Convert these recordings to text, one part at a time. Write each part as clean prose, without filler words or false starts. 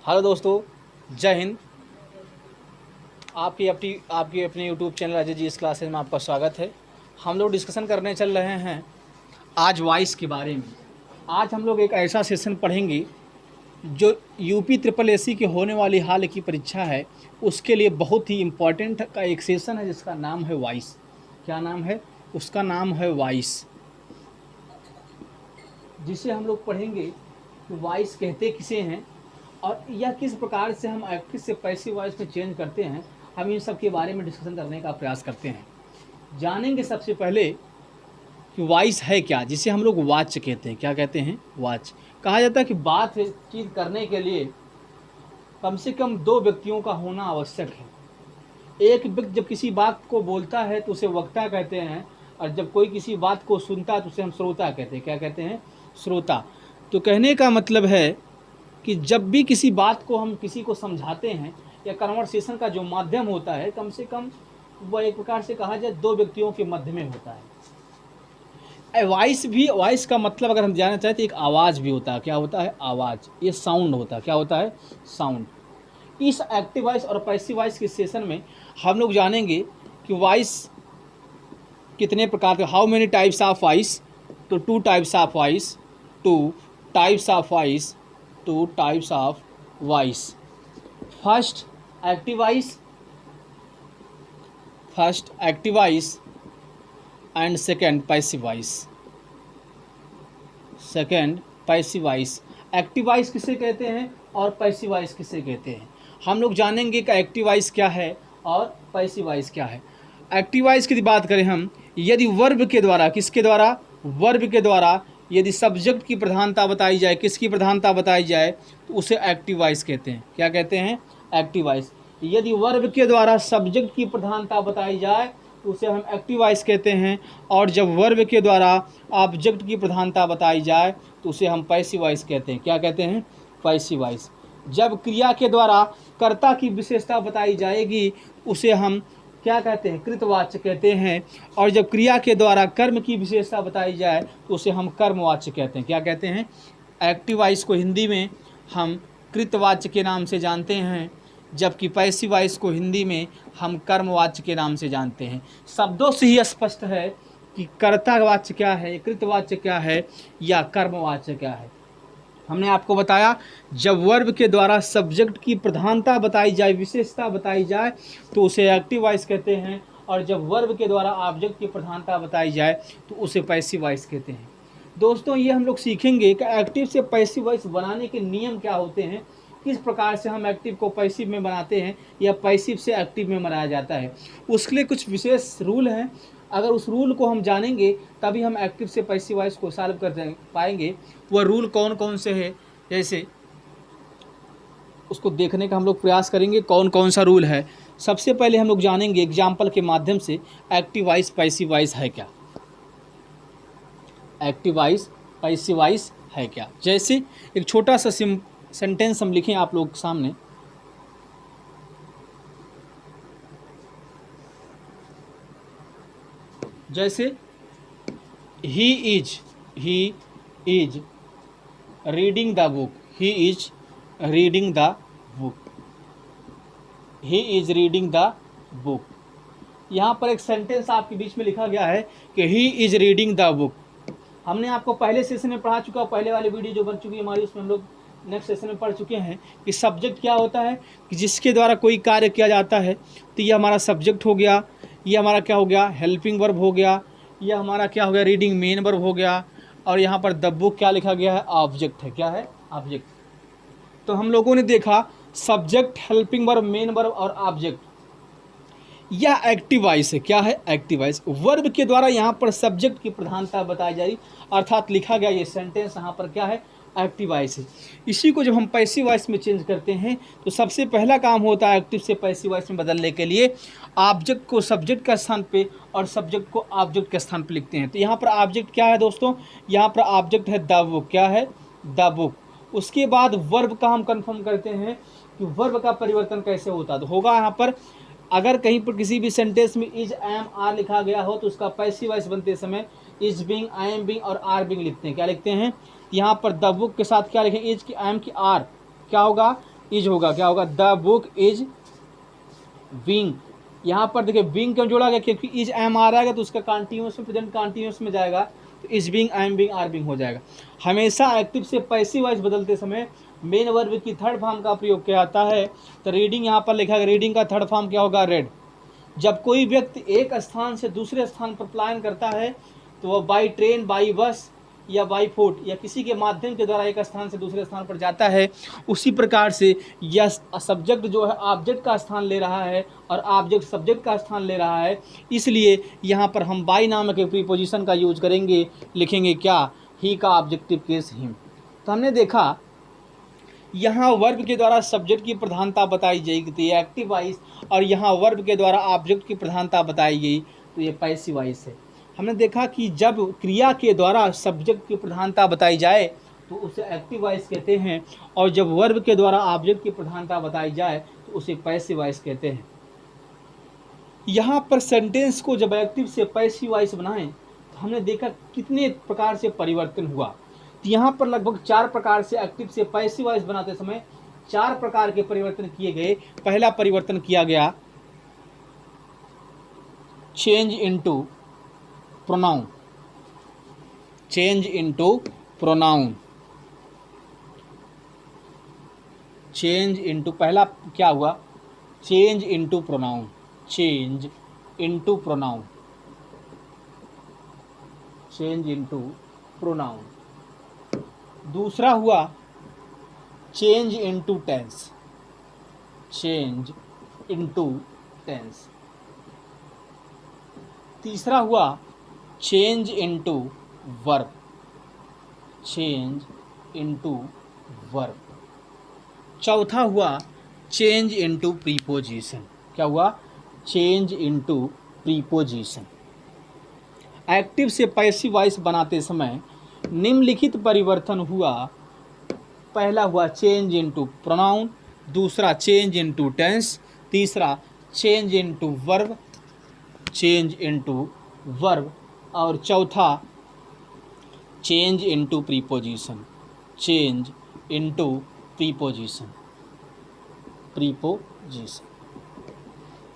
Hello दोस्तों, जय हिंद। आपकी अपने यूट्यूब चैनल अजय जी इस क्लासेस में आपका स्वागत है। हम लोग डिस्कशन करने चल रहे हैं आज वॉइस के बारे में। आज हम लोग एक ऐसा सेशन पढ़ेंगे जो यूपी ट्रिपल एसी की होने वाली हाल की परीक्षा है, उसके लिए बहुत ही इम्पोर्टेंट का एक सेशन है जिसका नाम है वॉइस। क्या नाम है? उसका नाम है वॉइस, जिसे हम लोग पढ़ेंगे कि वॉइस कहते किसे हैं और यह किस प्रकार से हम एक्टिव से पैसिव वॉइस में चेंज करते हैं। हम इन सब के बारे में डिस्कशन करने का प्रयास करते हैं। जानेंगे सबसे पहले कि वॉइस है क्या, जिसे हम लोग वाच कहते हैं। क्या कहते हैं? वाच। कहा जाता है कि बातचीत करने के लिए कम से कम दो व्यक्तियों का होना आवश्यक है। एक व्यक्ति जब किसी बात को बोलता है तो उसे वक्ता कहते हैं, और जब कोई किसी बात को सुनता है तो उसे हम श्रोता कहते हैं। क्या कहते हैं? श्रोता। तो कहने का मतलब है कि जब भी किसी बात को हम किसी को समझाते हैं या कन्वर्सेशन का जो माध्यम होता है, कम से कम वह एक प्रकार से कहा जाए दो व्यक्तियों के मध्य में होता है। वॉइस का मतलब अगर हम जानना चाहें तो एक आवाज़ भी होता है। क्या होता है? आवाज़। ये साउंड होता है। क्या होता है? साउंड। इस एक्टिव वॉइस और पैसिव वॉइस के सेशन में हम लोग जानेंगे कि वॉइस कितने प्रकार के, how many types of voice. तो two types of voice, two types of voice, two types of voice. First active voice and second passive voice. Second passive voice. Active voice किसे कहते हैं और पैसिव वॉइस किसे कहते हैं, हम लोग जानेंगे कि एक्टिव वॉइस क्या है और पैसिव वॉइस क्या है। एक्टिव वॉइस की बात करें हम, यदि वर्ब के द्वारा, किसके द्वारा? वर्ब के द्वारा यदि सब्जेक्ट की प्रधानता बताई जाए, किसकी प्रधानता बताई जाए, तो उसे एक्टिव वॉइस कहते हैं। क्या कहते हैं? Active voice. यदि वर्ब के द्वारा सब्जेक्ट की प्रधानता बताई जाए तो उसे हम एक्टिव वॉइस कहते हैं, और जब वर्ब के द्वारा ऑब्जेक्ट की प्रधानता बताई जाए तो उसे हम पैसिव वॉइस कहते हैं। क्या कहते हैं? Passive voice. जब क्रिया के द्वारा कर्ता की विशेषता बताई जाएगी उसे हम क्या कहते हैं? कृतवाच्य कहते हैं, और जब क्रिया के द्वारा कर्म की विशेषता बताई जाए तो उसे हम कर्मवाच्य कहते हैं। क्या कहते हैं? एक्टिव वॉइस को हिंदी में हम कृतवाच्य के नाम से जानते हैं, जबकि पैसिव वॉइस को हिंदी में हम कर्मवाच्य के नाम से जानते हैं। शब्दों से ही स्पष्ट है कि कर्तावाच्य क्या है, कृतवाच्य क्या है या कर्मवाच्य क्या है। हमने आपको बताया जब वर्ब के द्वारा सब्जेक्ट की प्रधानता बताई जाए, विशेषता बताई जाए, तो उसे एक्टिव वॉइस कहते हैं, और जब वर्ब के द्वारा ऑब्जेक्ट की प्रधानता बताई जाए तो उसे पैसिव वॉइस कहते हैं। दोस्तों, ये हम लोग सीखेंगे कि एक्टिव से पैसिव वॉइस बनाने के नियम क्या होते हैं, किस प्रकार से हम एक्टिव को पैसिव में बनाते हैं या पैसिव से एक्टिव में बनाया जाता है। उसके लिए कुछ विशेष रूल हैं। अगर उस रूल को हम जानेंगे तभी हम एक्टिव से पैसिव वॉइस को सॉल्व कर पाएंगे। वह रूल कौन कौन से है, जैसे उसको देखने का हम लोग प्रयास करेंगे कौन कौन सा रूल है। सबसे पहले हम लोग जानेंगे एग्जाम्पल के माध्यम से एक्टिव वॉइस पैसिव वॉइस है क्या। एक्टिव वॉइस पैसिव वॉइस है क्या। जैसे एक छोटा सा सेंटेंस हम लिखें आप लोग सामने। जैसे he is reading the book, he is reading the book, he is reading the book. यहाँ पर एक सेंटेंस आपके बीच में लिखा गया है कि he is reading the book. हमने आपको पहले सेशन में पढ़ा चुका, पहले वाली वीडियो जो बन चुकी है हमारी, उसमें हम लोग नेक्स्ट सेशन में पढ़ चुके हैं कि सब्जेक्ट क्या होता है, कि जिसके द्वारा कोई कार्य किया जाता है। तो ये हमारा सब्जेक्ट हो गया, ये हमारा क्या हो गया? हेल्पिंग वर्ब हो गया, यह हमारा क्या हो गया? रीडिंग मेन वर्ब हो गया, और यहाँ पर द बुक क्या लिखा गया है? ऑब्जेक्ट है। क्या है? ऑब्जेक्ट। तो हम लोगों ने देखा subject, helping verb, main verb और ऑब्जेक्ट, यह एक्टिव वॉइस है। क्या है? Active voice. वर्ब के द्वारा यहाँ पर सब्जेक्ट की प्रधानता बताई जा रही, अर्थात लिखा गया ये सेंटेंस यहाँ पर क्या है? एक्टिव वॉइस है। इसी को जब हम पैसिव वॉइस में चेंज करते हैं तो सबसे पहला काम होता है एक्टिव से पैसिव वॉइस में बदलने के लिए, ऑब्जेक्ट को सब्जेक्ट के स्थान पे और सब्जेक्ट को ऑब्जेक्ट के स्थान पे लिखते हैं। तो यहाँ पर ऑब्जेक्ट क्या है दोस्तों? यहाँ पर ऑब्जेक्ट है द बुक। क्या है? The book. उसके बाद वर्ब का हम कंफर्म करते हैं कि वर्ब का परिवर्तन कैसे होता है। तो होगा यहाँ पर, अगर कहीं पर किसी भी सेंटेंस में इज, एम, आर लिखा गया हो तो उसका पैसिव वॉइस बनते समय is being, I am being और आर बिंग लिखते हैं। क्या लिखते हैं? यहाँ पर द बुक के साथ क्या लिखें? इज की, आई एम की, आर, क्या होगा? इज होगा, क्या होगा, द बुक इज बीइंग। यहाँ पर देखिए बीइंग क्यों जोड़ा गया, क्योंकि इज एम आ रहेगा तो उसका कॉन्टिन्यूस में, प्रेजेंट कॉन्टिन्यूस में जाएगा, तो is being, am being, are being हो जाएगा। हमेशा एक्टिव से पैसिव वॉइस बदलते समय मेन वर्ब की थर्ड फॉर्म का प्रयोग किया जाता है। तो रीडिंग यहाँ पर लिखा है, रीडिंग का थर्ड फॉर्म क्या होगा, रेड। जब कोई व्यक्ति एक स्थान से दूसरे स्थान पर पलायन करता है तो वह बाई ट्रेन, बाई बस या बाई फुट या किसी के माध्यम के द्वारा एक स्थान से दूसरे स्थान पर जाता है, उसी प्रकार से यह सब्जेक्ट जो है ऑब्जेक्ट का स्थान ले रहा है और ऑब्जेक्ट सब्जेक्ट का स्थान ले रहा है। इसलिए यहाँ पर हम बाई नामक एक प्रीपोजिशन का यूज करेंगे, लिखेंगे क्या, ही का ऑब्जेक्टिव केस हिम। तो हमने देखा यहाँ वर्ब के द्वारा सब्जेक्ट की प्रधानता बताई जाएगी, एक्टिव वॉइस, और यहाँ वर्ब के द्वारा ऑब्जेक्ट की प्रधानता बताई गई, तो ये पैसिव वॉइस है। हमने देखा कि जब क्रिया के द्वारा सब्जेक्ट की प्रधानता बताई जाए तो उसे एक्टिव वॉइस कहते हैं, और जब वर्ब के द्वारा ऑब्जेक्ट की प्रधानता बताई जाए तो उसे पैसिव वॉइस कहते हैं। यहाँ पर सेंटेंस को जब एक्टिव से पैसिव वॉइस बनाएं तो हमने देखा कितने प्रकार से परिवर्तन हुआ। तो यहाँ पर लगभग 4 प्रकार से एक्टिव से पैसिव वॉइस बनाते समय 4 प्रकार के परिवर्तन किए गए। पहला परिवर्तन किया गया change into pronoun, change into pronoun, change into, पहला क्या हुआ, change into pronoun, change into pronoun, change into pronoun. दूसरा हुआ change into tense, change into tense. तीसरा हुआ change into verb, change into verb. चौथा हुआ चेंज इनटू प्रीपोजिशन, क्या हुआ, चेंज इनटू प्रीपोजिशन। एक्टिव से पैसिव वॉइस बनाते समय निम्नलिखित परिवर्तन हुआ। पहला हुआ चेंज इनटू प्रोनाउन, दूसरा चेंज इनटू टेंस, तीसरा change into verb, change into verb, और चौथा change into preposition, change into preposition, preposition.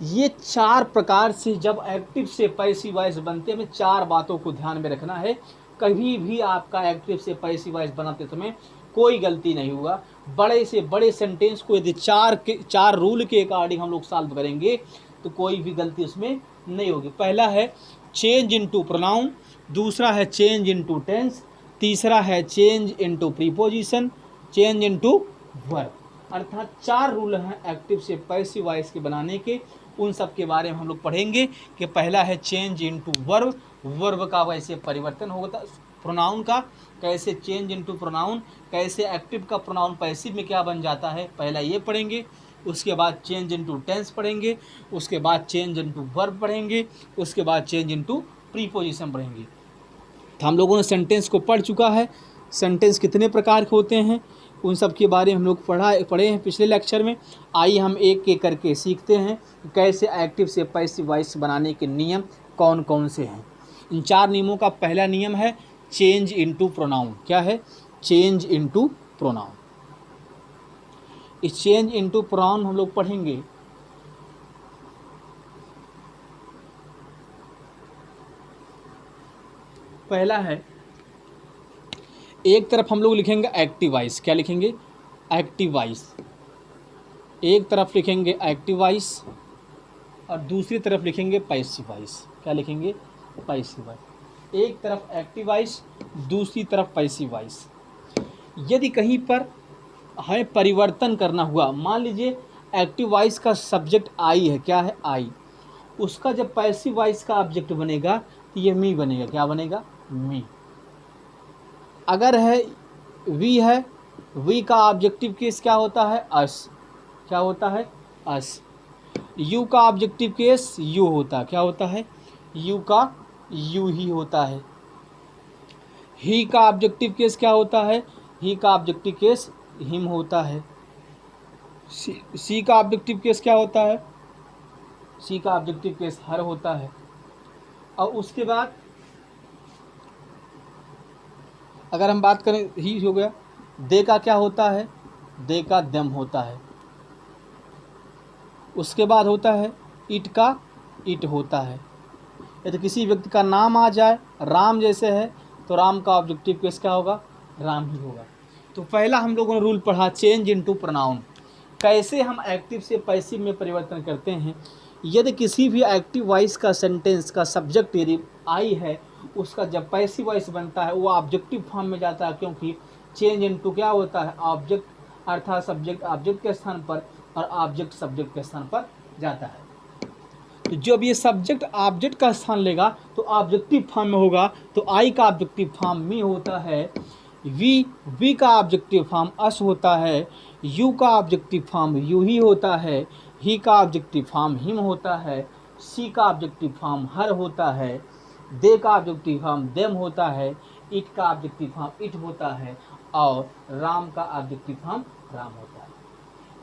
ये 4 प्रकार से जब एक्टिव से पैसिव वॉइस बनते हैं, हमें 4 बातों को ध्यान में रखना है। कभी भी आपका एक्टिव से पैसिव वॉइस बनाते समय कोई गलती नहीं होगा। बड़े से बड़े सेंटेंस को यदि 4 रूल के अकॉर्डिंग हम लोग सॉल्व करेंगे तो कोई भी गलती उसमें नहीं होगी। पहला है चेंज इनटू प्रोनाउन, दूसरा है चेंज इनटू टेंस, तीसरा है change into preposition, change into verb. अर्थात 4 रूल हैं एक्टिव से पैसिव वॉइस के बनाने के। उन सब के बारे में हम लोग पढ़ेंगे कि पहला है चेंज इनटू वर्ब, वर्ब का वैसे परिवर्तन होता, प्रोनाउन का कैसे चेंज इनटू प्रोनाउन, कैसे एक्टिव का प्रोनाउन पैसिव में क्या बन जाता है, पहला ये पढ़ेंगे। उसके बाद चेंज इनटू टेंस पढ़ेंगे, उसके बाद चेंज इनटू वर्ब पढ़ेंगे, उसके बाद चेंज इनटू प्रीपोजिशन पढ़ेंगे। तो हम लोगों ने सेंटेंस को पढ़ चुका है। सेंटेंस कितने प्रकार के होते हैं उन सब के बारे में हम लोग पढ़े हैं पिछले लेक्चर में। आइए हम एक एक करके सीखते हैं कि कैसे एक्टिव से पैसिव वॉइस बनाने के नियम कौन कौन से हैं। इन 4 नियमों का पहला नियम है चेंज इनटू प्रोनाउन। क्या है, चेंज इनटू प्रोनाउन। इस चेंज इनटू प्रोनाउन हम लोग पढ़ेंगे। पहला है, एक तरफ हम लोग लिखेंगे एक्टिव वॉइस। क्या लिखेंगे, एक्टिव वॉइस। एक तरफ लिखेंगे एक्टिव वॉइस और दूसरी तरफ लिखेंगे पैसिव वॉइस। क्या लिखेंगे, पैसिव वॉइस। एक तरफ एक्टिव वॉइस, दूसरी तरफ पैसिव वॉइस। यदि कहीं पर हमें परिवर्तन करना हुआ, मान लीजिए एक्टिव वॉइस का सब्जेक्ट आई है, क्या है, आई, उसका जब पैसिव वॉइस का ऑब्जेक्ट बनेगा तो ये मी बनेगा। क्या बनेगा, मी। अगर है वी है, वी का ऑब्जेक्टिव केस क्या होता है, अस। क्या होता है, अस। यू का ऑब्जेक्टिव केस यू होता है। क्या होता है, यू का यू ही होता है। ही का ऑब्जेक्टिव केस क्या होता है, ही का ऑब्जेक्टिव केस हिम होता है। सी का ऑब्जेक्टिव केस क्या होता है, सी का ऑब्जेक्टिव केस हर होता है। और उसके बाद अगर हम बात करें, ही हो गया। दे का क्या होता है, दे का देम होता है। उसके बाद होता है इट का इट होता है। यदि किसी व्यक्ति का नाम आ जाए, राम जैसे है, तो राम का ऑब्जेक्टिव केस क्या होगा? राम ही होगा। तो पहला हम लोगों ने रूल पढ़ा चेंज इनटू प्रोनाउन, कैसे हम एक्टिव से पैसिव में परिवर्तन करते हैं। यदि किसी भी एक्टिव वॉइस का सेंटेंस का सब्जेक्ट यदि आई है, उसका जब पैसिव वॉइस बनता है वो ऑब्जेक्टिव फॉर्म में जाता है, क्योंकि चेंज इनटू क्या होता है? ऑब्जेक्ट, अर्थात सब्जेक्ट ऑब्जेक्ट के स्थान पर और ऑब्जेक्ट सब्जेक्ट के स्थान पर जाता है। तो जब ये सब्जेक्ट ऑब्जेक्ट का स्थान लेगा तो ऑब्जेक्टिव फॉर्म में होगा। तो आई का ऑब्जेक्टिव फॉर्म मी होता है, वी का ऑब्जेक्टिव फॉर्म अस होता है, यू का ऑब्जेक्टिव फॉर्म यू ही होता है, ही का ऑब्जेक्टिव फॉर्म हिम होता है, सी का ऑब्जेक्टिव फॉर्म हर होता है, दे का ऑब्जेक्टिव फॉर्म देम होता है, इट का ऑब्जेक्टिव फॉर्म इट होता है और राम का ऑब्जेक्टिव फॉर्म राम होता है।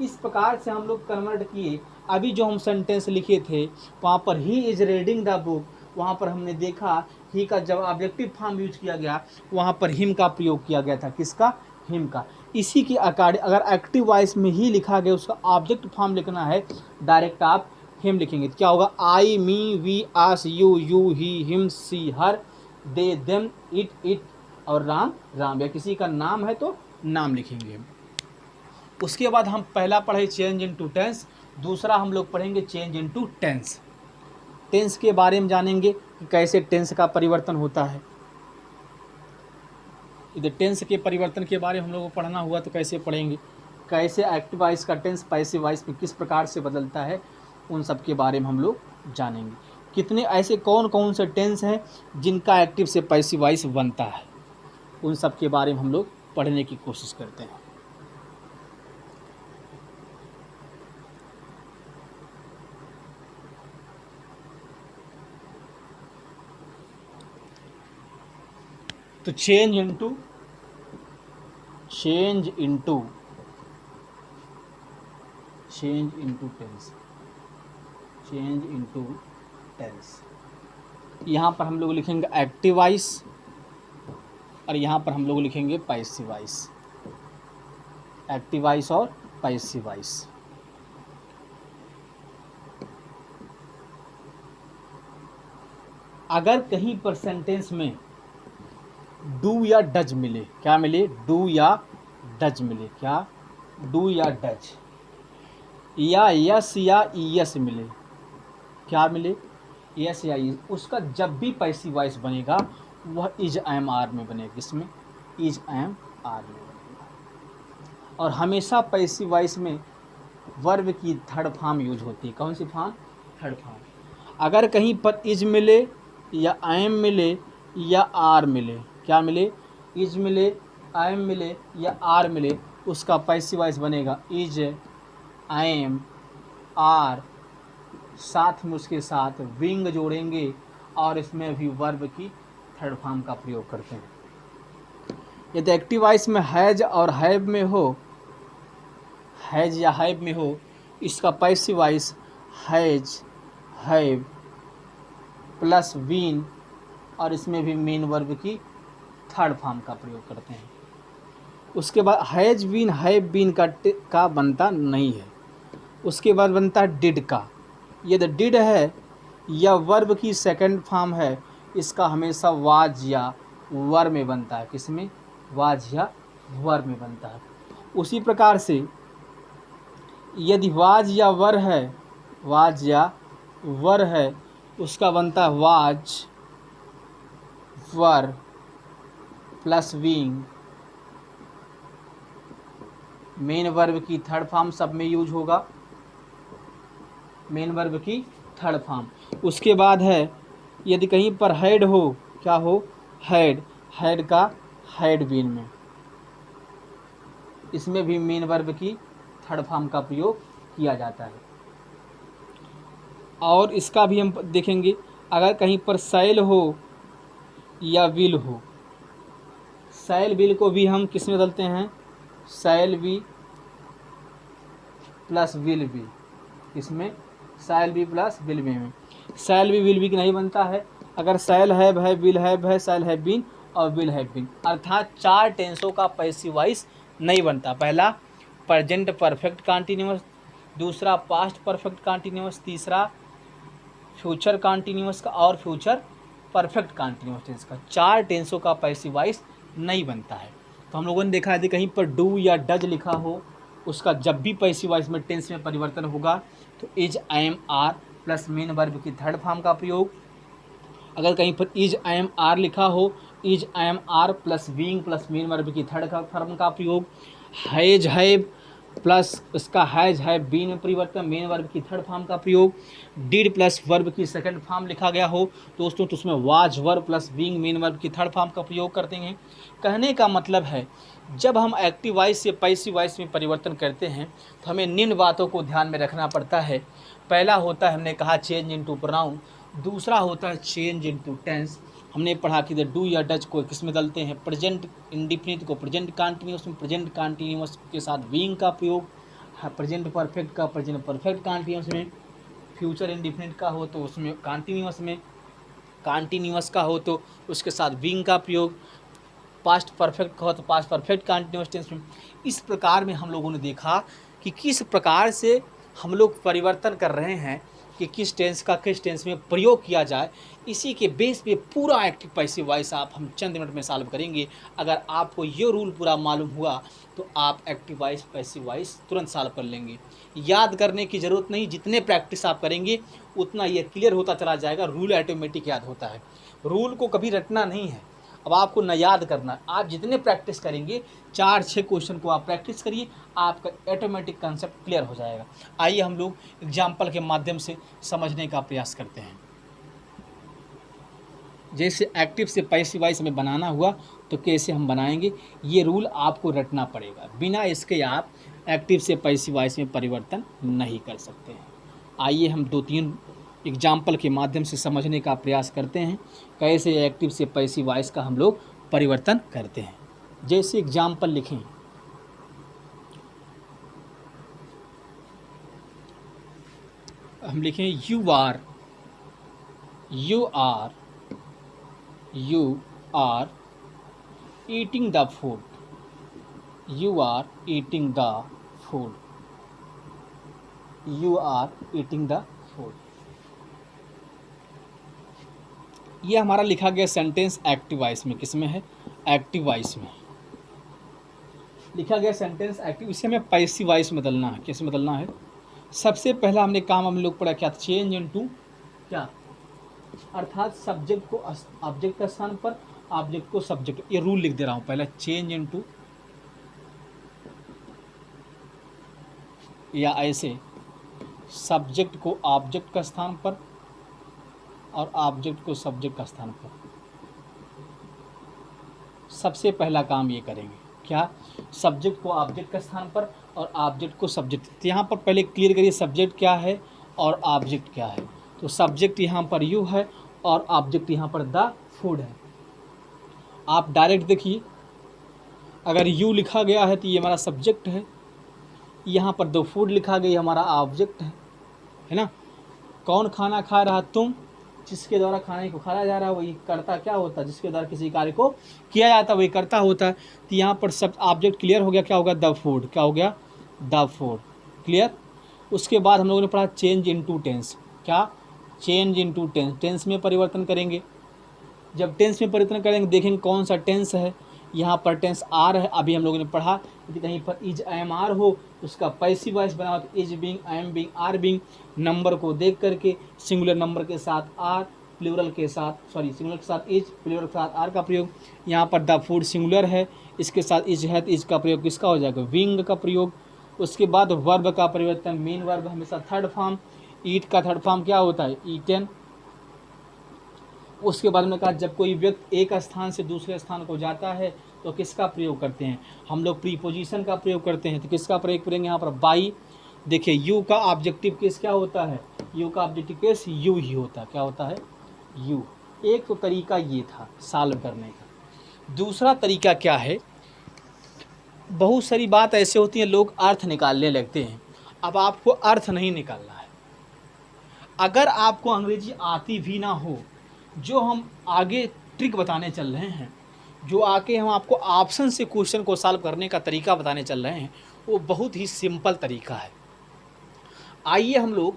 इस प्रकार से हम लोग कन्वर्ट किए। अभी जो हम सेंटेंस लिखे थे वहाँ पर he is reading the book, वहाँ पर हमने देखा ही का जब ऑब्जेक्टिव फॉर्म यूज किया गया वहाँ पर हिम का प्रयोग किया गया था। किसका? हिम का। इसी के अकॉर्डिंग अगर एक्टिव वॉइस में ही लिखा गया उसका ऑब्जेक्ट फॉर्म लिखना है, डायरेक्ट आप हिम लिखेंगे। क्या होगा? I, me, we, us, you, he, him, she, her, they, them, it और राम राम, या किसी का नाम है तो नाम लिखेंगे। उसके बाद हम पहला पढ़े चेंज इनटू टेंस, दूसरा हम लोग पढ़ेंगे चेंज इनटू टेंस। टेंस के बारे में जानेंगे कि कैसे टेंस का परिवर्तन होता है। इधर टेंस के परिवर्तन के बारे में हम लोग को पढ़ना हुआ तो कैसे पढ़ेंगे, कैसे एक्टिव वॉइस का टेंस पैसिव वॉइस में किस प्रकार से बदलता है, उन सब के बारे में हम लोग जानेंगे। कितने ऐसे कौन कौन से टेंस हैं जिनका एक्टिव से पैसिव वॉइस बनता है, उन सब के बारे में हम लोग पढ़ने की कोशिश करते हैं। तो चेंज इनटू टेंस। यहाँ पर हम लोग लिखेंगे एक्टिव वॉइस और यहाँ पर हम लोग लिखेंगे पैसिव वॉइस। एक्टिव वॉइस और पैसिव वॉइस। अगर कहीं पर सेंटेंस में डू या डज मिले, क्या मिले? डू या डज मिले। क्या? डू या डज, या यस या यस मिले। क्या मिले? यस या यस। उसका जब भी पैसिव वॉइस बनेगा वह इज एम आर में बनेगा। इसमें इज एम आर में बनेगा। और हमेशा पैसिव वॉइस में वर्ब की थर्ड फॉर्म यूज होती है। कौन सी फॉर्म? Third form. अगर कहीं पर इज मिले या एम मिले या आर मिले, क्या मिले? इज मिले, एम मिले या आर मिले, उसका पैसिव वॉइस बनेगा इज, एम, आर, साथ में उसके साथ विंग जोड़ेंगे और इसमें भी वर्ब की थर्ड फॉर्म का प्रयोग करते हैं। यदि एक्टिव वॉइस में हैज और हैव में हो, हैज या हैव में हो, इसका passive voice has, have plus been और इसमें भी मेन वर्ब की थर्ड फॉर्म का प्रयोग करते हैं। उसके बाद हैज बीन, हैव बीन का बनता नहीं है। उसके बाद बनता है डिड का। यदि डिड है या वर्ब की सेकंड फॉर्म है, इसका हमेशा वाज या वर में बनता है। किसमें? वाज या वर में बनता है। उसी प्रकार से यदि वाज या वर है, वाज या वर है, उसका बनता है was, were plus being, main verb की थर्ड फॉर्म सब में यूज होगा। मेन वर्ब की थर्ड फॉर्म। उसके बाद है यदि कहीं पर हैड हो, क्या हो? हैड, हैड का हैड बीन में, इसमें भी मेन वर्ब की थर्ड फॉर्म का प्रयोग किया जाता है। और इसका भी हम देखेंगे, अगर कहीं पर सैल हो या विल हो, सैल विल को भी हम किस में बदलते हैं? Shall be plus will be. इसमें shall be plus will be में सैल बी विल बी नहीं बनता है। अगर सैल हैव है, विल हैव है, सैल हैव बीन और विल हैव बीन, अर्थात चार टेंसों का पैसिव वॉइस नहीं बनता। पहला प्रेजेंट परफेक्ट कंटिन्यूअस, दूसरा पास्ट परफेक्ट कंटिन्यूअस, तीसरा फ्यूचर कंटिन्यूअस का और फ्यूचर परफेक्ट कंटिन्यूअस टेंस का। 4 टेंसों का पैसिव वॉइस नहीं बनता है। तो हम लोगों ने देखा यदि कहीं पर डू या डज लिखा हो, उसका जब भी पैसिव वॉइस में टेंस में परिवर्तन होगा तो is, am, are plus main verb की थर्ड फॉर्म का प्रयोग। अगर कहीं पर इज, एम, आर लिखा हो, is, am, are plus being plus main verb की थर्ड फॉर्म का प्रयोग। हैज, हैव प्लस इसका हैज, हैव बीन में परिवर्तन, मेन वर्ब की थर्ड फॉर्म का प्रयोग। डिड प्लस वर्ब की सेकंड फॉर्म लिखा गया हो दोस्तों तो उसमें was verb plus being main verb की थर्ड फॉर्म का प्रयोग करते हैं। कहने का मतलब है जब हम एक्टिव वॉइस से पैसिव वॉइस में परिवर्तन करते हैं तो हमें निम्न बातों को ध्यान में रखना पड़ता है। पहला होता है, हमने कहा चेंज इनटू प्रोनाउन, दूसरा होता है चेंज इनटू टेंस। हमने पढ़ा कि डू या डज को किस में बदलते हैं, प्रेजेंट इंडिफिनिट को प्रेजेंट कंटिन्यूअस में प्रेजेंट कंटिन्यूअस के साथ बीइंग का प्रयोग, प्रेजेंट परफेक्ट का प्रेजेंट परफेक्ट कंटिन्यूअस में, फ्यूचर इंडिफिनिट का हो तो उसमें कंटिन्यूअस में, कंटिन्यूअस का हो तो उसके साथ बीइंग का प्रयोग, पास्ट परफेक्ट का हो तो पास्ट परफेक्ट कंटिन्यूअस टेंस में। इस प्रकार में हम लोगों ने देखा कि किस प्रकार से हम लोग परिवर्तन कर रहे हैं कि किस टेंस का किस टेंस में प्रयोग किया जाए। इसी के बेस पे पूरा एक्टिव पैसिव वॉइस आप हम चंद मिनट में सॉल्व करेंगे। अगर आपको ये रूल पूरा मालूम हुआ तो आप एक्टिव वॉइस पैसिव वॉइस तुरंत सॉल्व कर लेंगे। याद करने की ज़रूरत नहीं, जितने प्रैक्टिस आप करेंगे उतना ये क्लियर होता चला जाएगा। रूल ऑटोमेटिक याद होता है, रूल को कभी रटना नहीं है। अब आपको न याद करना, आप जितने प्रैक्टिस करेंगे 4-6 क्वेश्चन को आप प्रैक्टिस करिए, आपका ऑटोमेटिक कंसेप्ट क्लियर हो जाएगा। आइए हम लोग एग्जाम्पल के माध्यम से समझने का प्रयास करते हैं। जैसे एक्टिव से पैसिव वॉइस में बनाना हुआ तो कैसे हम बनाएंगे, ये रूल आपको रटना पड़ेगा। बिना इसके आप एक्टिव से पैसिव वॉइस में परिवर्तन नहीं कर सकते हैं। आइए हम 2-3 एग्जाम्पल के माध्यम से समझने का प्रयास करते हैं कैसे एक्टिव से पैसिव वॉइस का हम लोग परिवर्तन करते हैं। जैसे एग्जाम्पल लिखें, हम लिखें you are eating the food, you are eating the food, you are eating the food. ये हमारा लिखा गया सेंटेंस एक्टिव वॉइस में, किस में है, एक्टिव वॉइस में लिखा गया सेंटेंस एक्टिव। इसे हमें पैसिव वॉइस में बदलना है। कैसे बदलना है, सबसे पहला हमने काम हम लोग पढ़ा क्या, चेंज इनटू क्या, अर्थात सब्जेक्ट को ऑब्जेक्ट के स्थान पर, ऑब्जेक्ट को सब्जेक्ट। ये रूल लिख दे रहा हूँ पहले, चेंज इनटू, या ऐसे सब्जेक्ट को ऑब्जेक्ट का स्थान पर और ऑब्जेक्ट को सब्जेक्ट का स्थान पर। सबसे पहला काम ये करेंगे क्या, सब्जेक्ट को ऑब्जेक्ट का स्थान पर और ऑब्जेक्ट को सब्जेक्ट। तो यहाँ पर पहले क्लियर करिए सब्जेक्ट क्या है और ऑब्जेक्ट क्या है। तो सब्जेक्ट यहाँ पर यू है और ऑब्जेक्ट यहाँ पर द फूड है। आप डायरेक्ट देखिए, अगर यू लिखा गया है तो ये हमारा सब्जेक्ट है, यहाँ पर द फूड लिखा गया हमारा ऑब्जेक्ट है ना। कौन खाना खा रहा, तुम, जिसके द्वारा खाने को खाया जा रहा है वही करता क्या होता है, जिसके द्वारा किसी कार्य को किया जाता है वही करता होता है। तो यहाँ पर सब ऑब्जेक्ट क्लियर हो गया, क्या होगा, द फूड, क्या हो गया, द फूड, क्लियर। उसके बाद हम लोगों ने पढ़ा चेंज इनटू टेंस, क्या, चेंज इनटू टेंस, टेंस में परिवर्तन करेंगे। जब टेंस में परिवर्तन करेंगे देखेंगे कौन सा टेंस है, यहाँ पर टेंस आर है। अभी हम लोगों ने पढ़ा कि कहीं पर इज, एम, आर हो उसका पैसिव वॉइस बना हो तो is being, am being, are being. Number को देख करके सिंगुलर नंबर के साथ आर, प्लूरल के साथ सिंगुलर के साथ इज, प्लूरल के साथ आर का प्रयोग। यहाँ पर द फूड सिंगुलर है, इसके साथ इज है तो इज का प्रयोग किसका हो जाएगा, विंग का प्रयोग। उसके बाद वर्ब का परिवर्तन, मेन वर्ब हमेशा थर्ड फॉर्म, ईट का थर्ड फॉर्म क्या होता है, ईटन। उसके बाद में कहा जब कोई व्यक्ति एक स्थान से दूसरे स्थान को जाता है तो किसका प्रयोग करते हैं, हम लोग प्रीपोजिशन का प्रयोग करते हैं। तो किसका प्रयोग करेंगे यहाँ पर, बाई। देखिए यू का ऑब्जेक्टिव केस क्या होता है, यू का ऑब्जेक्टिव केस यू ही होता है, क्या होता है, यू। एक तो तरीका ये था सॉल्व करने का। दूसरा तरीका क्या है, बहुत सारी बात ऐसे होती हैं लोग अर्थ निकालने लगते हैं। अब आपको अर्थ नहीं निकालना है। अगर आपको अंग्रेजी आती भी ना हो, जो हम आगे ट्रिक बताने चल रहे हैं, जो आके हम आपको ऑप्शन से क्वेश्चन को सॉल्व करने का तरीका बताने चल रहे हैं, वो बहुत ही सिंपल तरीका है। आइए हम लोग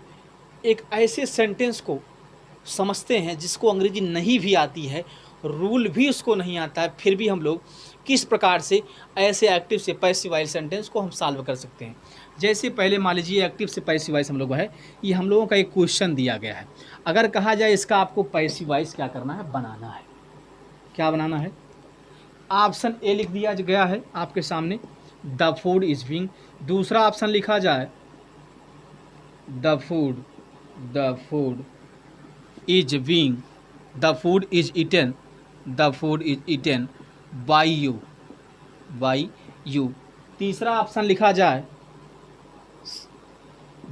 एक ऐसे सेंटेंस को समझते हैं जिसको अंग्रेजी नहीं भी आती है, रूल भी उसको नहीं आता है, फिर भी हम लोग किस प्रकार से ऐसे एक्टिव से पैसिव वॉइस सेंटेंस को हम सॉल्व कर सकते हैं। जैसे पहले मान लीजिए एक्टिव से पैसिव वॉइस हम लोग है, ये हम लोगों का एक क्वेश्चन दिया गया है। अगर कहा जाए इसका आपको पैसिव वॉइस क्या करना है, बनाना है। क्या बनाना है? ऑप्शन ए लिख दिया गया है आपके सामने, द फूड इज बीइंग। दूसरा ऑप्शन लिखा जाए the food is being, the food is eaten, the food is eaten by you. तीसरा ऑप्शन लिखा जाए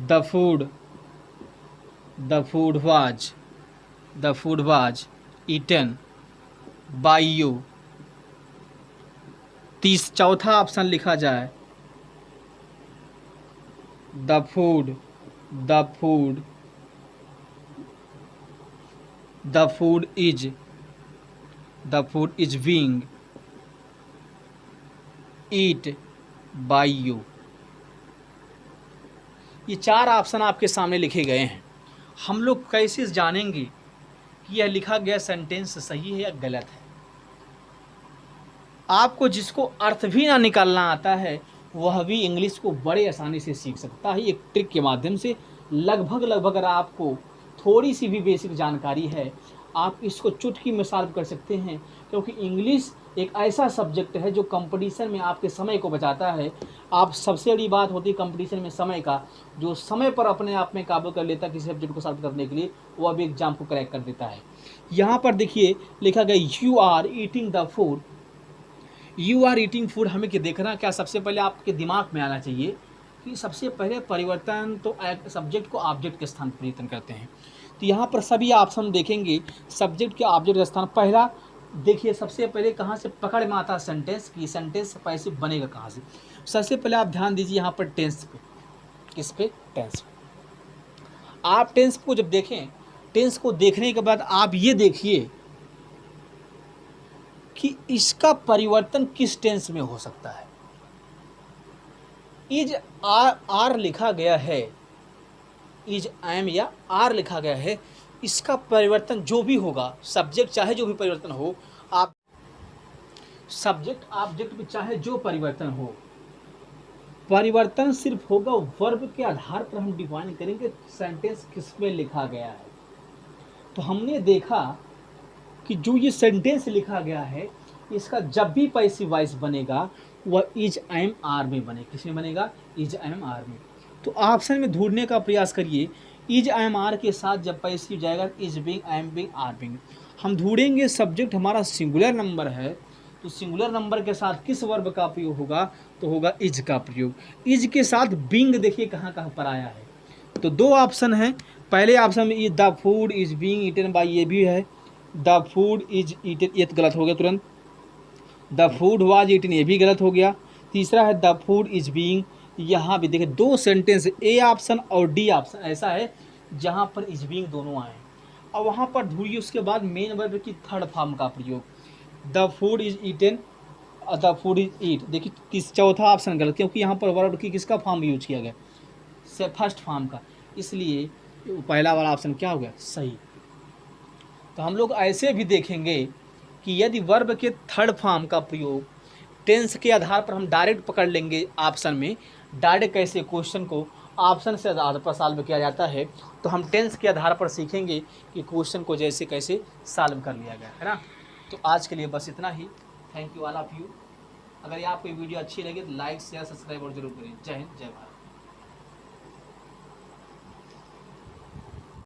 the food was eaten by you. चौथा ऑप्शन लिखा जाए the food is being eat by you. ये 4 ऑप्शन आपके सामने लिखे गए हैं। हम लोग कैसे जानेंगे कि यह लिखा गया सेंटेंस सही है या गलत है? आपको जिसको अर्थ भी ना निकालना आता है वह भी इंग्लिश को बड़े आसानी से सीख सकता है। एक ट्रिक के माध्यम से लगभग अगर आपको थोड़ी सी भी बेसिक जानकारी है, आप इसको चुटकी में सॉल्व कर सकते हैं। क्योंकि इंग्लिश एक ऐसा सब्जेक्ट है जो कंपटीशन में आपके समय को बचाता है। आप सबसे बड़ी बात होती है कंपटीशन में समय का, जो समय पर अपने आप में काबू कर लेता है किसी सब्जेक्ट को सॉल्व करने के लिए, वो अभी एग्जाम को क्रैक कर देता है। यहाँ पर देखिए लिखा गया you are eating the food. You are eating food, हमें क्या देखना, क्या सबसे पहले आपके दिमाग में आना चाहिए कि सबसे पहले परिवर्तन तो सब्जेक्ट को ऑब्जेक्ट के स्थान पर परिवर्तन करते हैं। तो यहाँ पर सभी ऑप्शन देखेंगे सब्जेक्ट के ऑब्जेक्ट का स्थान। पहला देखिए सबसे पहले कहाँ से पकड़ में आता है सेंटेंस की, सेंटेंस पैसिव बनेगा कहाँ से। सबसे पहले आप ध्यान दीजिए यहाँ पर टेंस पे। किस पे? टेंस पे। आप टेंस को जब देखें, टेंस को देखने के बाद आप ये देखिए कि इसका परिवर्तन किस टेंस में हो सकता है। इज आर लिखा गया है, इज एम या आर लिखा गया है, इसका परिवर्तन जो भी होगा, सब्जेक्ट चाहे जो भी परिवर्तन हो, आप सब्जेक्ट ऑब्जेक्ट में चाहे जो परिवर्तन हो, परिवर्तन सिर्फ होगा वर्ब के आधार पर। हम डिफाइन करेंगे सेंटेंस किस में लिखा गया है। तो हमने देखा कि जो ये सेंटेंस लिखा गया है इसका जब भी पैसिव वॉइस बनेगा वह इज एम आर में बने। किस में बनेगा? इज एम आर में। तो ऑप्शन में ढूंढने का प्रयास करिए, इज एम आर के साथ जब पैसिव जाएगा is being, am being, are being. हम ढूंढेंगे सब्जेक्ट हमारा सिंगुलर नंबर है, तो सिंगुलर नंबर के साथ किस वर्ब का प्रयोग होगा? तो होगा इज का प्रयोग। इज के साथ बीइंग देखिए कहाँ कहाँ पर आया है। तो 2 ऑप्शन हैं। पहले ऑप्शन में the food is being eaten by, ये भी है द फूड इज ईटन, ये तो गलत हो गया तुरंत। द फूड वाज ईटन, ये भी गलत हो गया। तीसरा है द फूड इज बीइंग, यहाँ भी देखिए 2 सेंटेंस, ए ऑप्शन और डी ऑप्शन ऐसा है जहाँ पर इज बीइंग दोनों आए। और वहाँ पर ढूंढिए उसके बाद मेन वर्ब की थर्ड फॉर्म का प्रयोग, the food is eaten, the food is eat. देखिए चौथा ऑप्शन गलत, क्योंकि यहाँ पर वर्ब की किसका फॉर्म यूज किया गया? से फर्स्ट फॉर्म का, इसलिए पहला वाला ऑप्शन क्या हो गया? सही। तो हम लोग ऐसे भी देखेंगे कि यदि वर्ब के थर्ड फॉर्म का प्रयोग टेंस के आधार पर हम डायरेक्ट पकड़ लेंगे ऑप्शन में, डायरेक्ट कैसे क्वेश्चन को ऑप्शन से आधार पर सॉल्व किया जाता है, तो हम टेंस के आधार पर सीखेंगे कि क्वेश्चन को जैसे कैसे सॉल्व कर लिया गया है ना। तो आज के लिए बस इतना ही। Thank you all of you. अगर ये आपको वीडियो अच्छी लगे तो लाइक शेयर सब्सक्राइब और जरूर करें। जय हिंद, जय भारत।